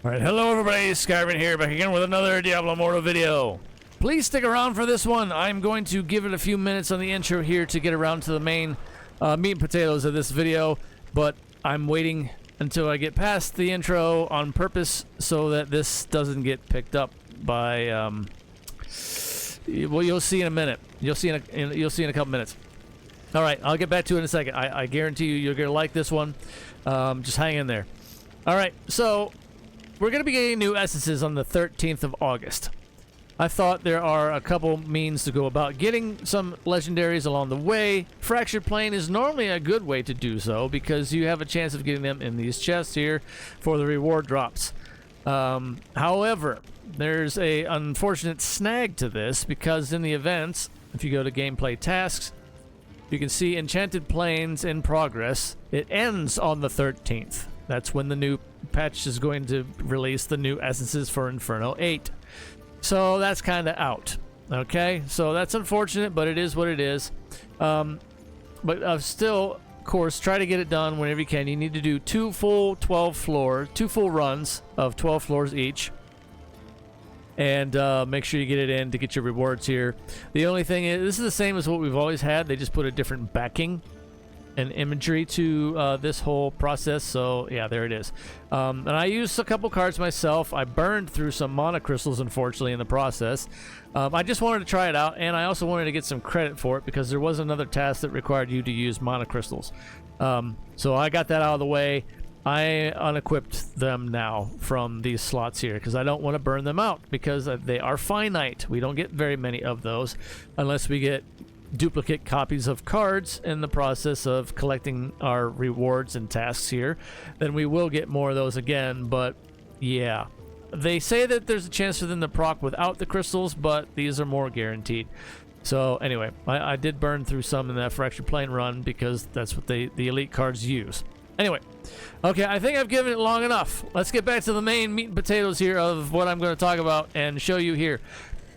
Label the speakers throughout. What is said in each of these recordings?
Speaker 1: Alright, hello everybody, Skyrim here, back again with another Diablo Immortal video. Please stick around for this one. I'm going to give it a few minutes on the intro here to get around to the main meat and potatoes of this video, but I'm waiting until I get past the intro on purpose so that this doesn't get picked up by, well, you'll see in a minute. You'll see in a couple minutes. Alright, I'll get back to it in a second. I guarantee you're going to like this one. Just hang in there. Alright, so we're going to be getting new essences on the 13th of August. I thought there are a couple means to go about getting some legendaries along the way. Fractured Plane is normally a good way to do so because you have a chance of getting them in these chests here for the reward drops. However, there's a unfortunate snag to this because in the events, if you go to gameplay tasks, you can see Enchanted Plains in progress. It ends on the 13th. That's when the new patch is going to release the new essences for Inferno 8. So that's kind of out. Okay, so that's unfortunate, but it is what it is. But still, of course, try to get it done whenever you can. You need to do two full runs of 12 floors each. And make sure you get it in to get your rewards here. The only thing is, this is the same as what we've always had. They just put a different backing and imagery to this whole process. So yeah, there it is. And I used a couple cards myself. I burned through some mana crystals, unfortunately, in the process. I just wanted to try it out, and I also wanted to get some credit for it because there was another task that required you to use mana crystals. So I got that out of the way. I unequipped them now from these slots here because I don't want to burn them out because they are finite. We don't get very many of those unless we get duplicate copies of cards in the process of collecting our rewards and tasks here. Then we will get more of those again, but yeah. They say that there's a chance for them to proc without the crystals, but these are more guaranteed. So anyway, I did burn through some in that Fractured Plane run because that's what the elite cards use. Anyway, okay, I think I've given it long enough. Let's get back to the main meat and potatoes here of what I'm going to talk about and show you here.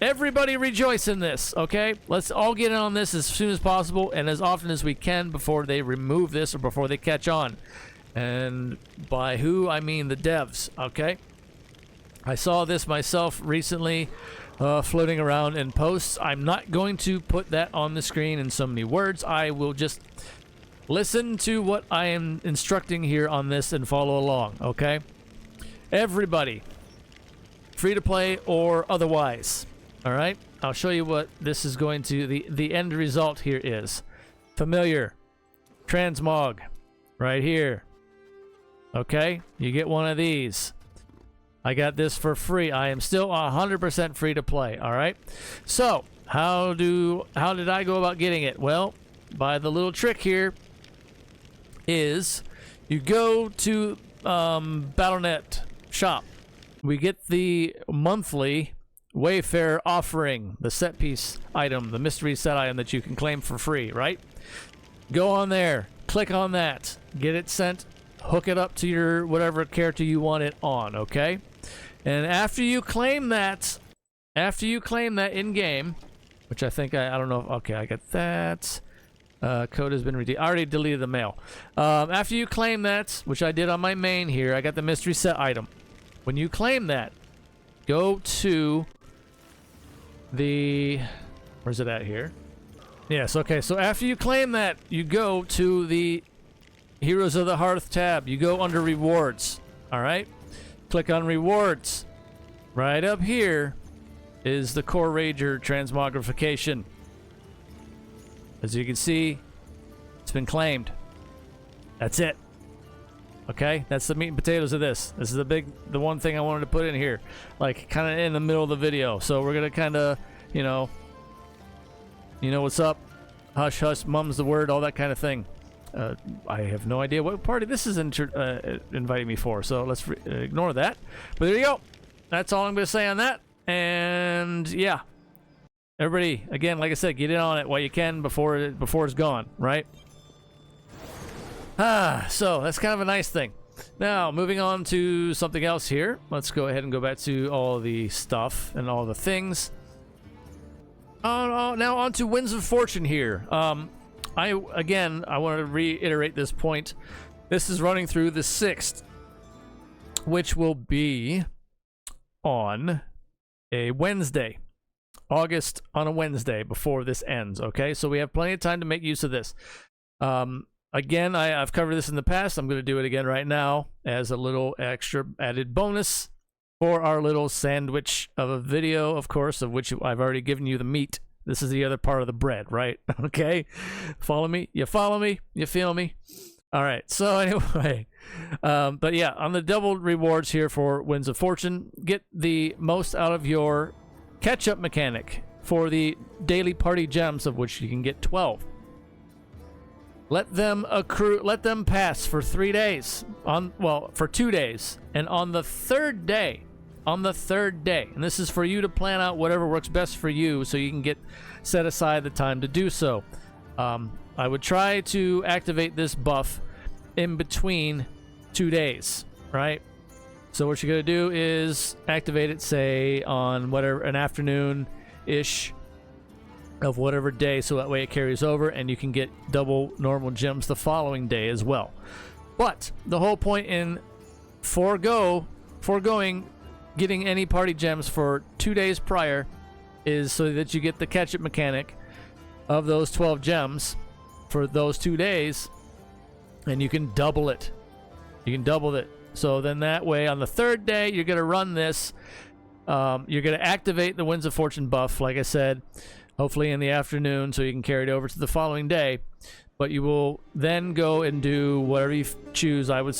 Speaker 1: Everybody rejoice in this, okay? Let's all get in on this as soon as possible and as often as we can before they remove this or before they catch on. And by who, I mean the devs, okay? I saw this myself recently floating around in posts. I'm not going to put that on the screen in so many words. I will just listen to what I am instructing here on this and follow along, okay? Everybody, free to play or otherwise, all right? I'll show you what this is going to, the end result here is. Familiar, transmog, right here. Okay, you get one of these. I got this for free. I am still 100% free to play, all right? So, how did I go about getting it? Well, by the little trick here is you go to Battle.net shop. We get the monthly Wayfarer offering, the set piece item, the mystery set item that you can claim for free, right? Go on there, click on that, get it sent, hook it up to your whatever character you want it on, okay? And after you claim that in game, which I think I don't know, okay, I got that. Code has been redeemed. I already deleted the mail. After you claim that, which I did on my main here, I got the mystery set item. When you claim that, go to the... Where's it at here? Yes, okay. So after you claim that, you go to the Heroes of the Hearth tab. You go under Rewards. All right? Click on Rewards. Right up here is the Core Rager Transmogrification. As you can see, it's been claimed. That's it. Okay, that's the meat and potatoes of this. This is the one thing I wanted to put in here, like kind of in the middle of the video. So we're gonna kind of, you know what's up, hush hush, mum's the word, all that kind of thing. I have no idea what party this is inviting me for, so let's ignore that. But there you go. That's all I'm gonna say on that. And yeah, everybody, again, like I said, get in on it while you can before it's gone, right? So that's kind of a nice thing. Now, moving on to something else here. Let's go ahead and go back to all the stuff and all the things. Now on to Winds of Fortune here. I want to reiterate this point. This is running through the 6th which will be on a Wednesday. August on a Wednesday before this ends, okay? So we have plenty of time to make use of this. Again, I've covered this in the past. I'm going to do it again right now as a little extra added bonus for our little sandwich of a video, of course, of which I've already given you the meat. This is the other part of the bread, right? Okay? Follow me? You follow me? You feel me? All right. So anyway, but yeah, on the double rewards here for Winds of Fortune, get the most out of your catch-up mechanic for the daily party gems, of which you can get 12. Let them accrue, let them pass for 3 days, for 2 days, and on the third day, and this is for you to plan out whatever works best for you so you can set aside the time to do so. I would try to activate this buff in between 2 days, right? So what you're going to do is activate it, say, on whatever, an afternoon-ish of whatever day, so that way it carries over, and you can get double normal gems the following day as well. But the whole point in foregoing getting any party gems for 2 days prior is so that you get the catch-up mechanic of those 12 gems for those 2 days, and you can double it. You can double it. So then that way, on the third day, you're going to run this. You're going to activate the Winds of Fortune buff, like I said, hopefully in the afternoon, so you can carry it over to the following day. But you will then go and do whatever you choose. I would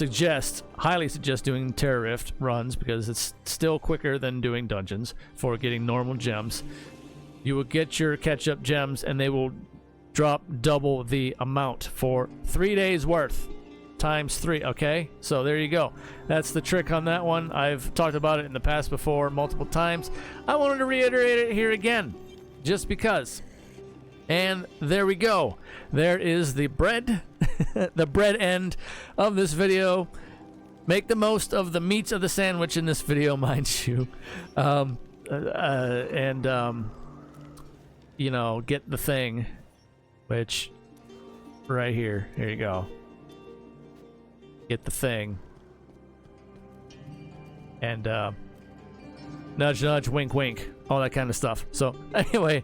Speaker 1: highly suggest doing Terror Rift runs, because it's still quicker than doing dungeons for getting normal gems. You will get your catch-up gems, and they will drop double the amount for 3 days worth. Times 3, okay? So there you go. That's the trick on that one. I've talked about it in the past before multiple times. I wanted to reiterate it here again, just because. And there we go. There is the bread, the bread end of this video. Make the most of the meats of the sandwich in this video, mind you. You know, get the thing, which, right here. Here you go. Get the thing. And nudge nudge, wink wink, all that kind of stuff. So anyway,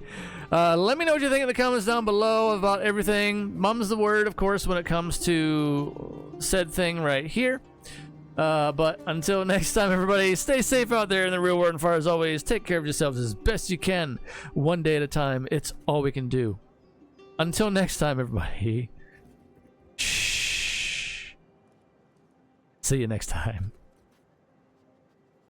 Speaker 1: let me know what you think in the comments down below about everything. Mum's the word, of course, when it comes to said thing right here. But until next time, everybody, stay safe out there in the real world, and far as always, take care of yourselves as best you can, one day at a time. It's all we can do. Until next time, everybody. See you next time.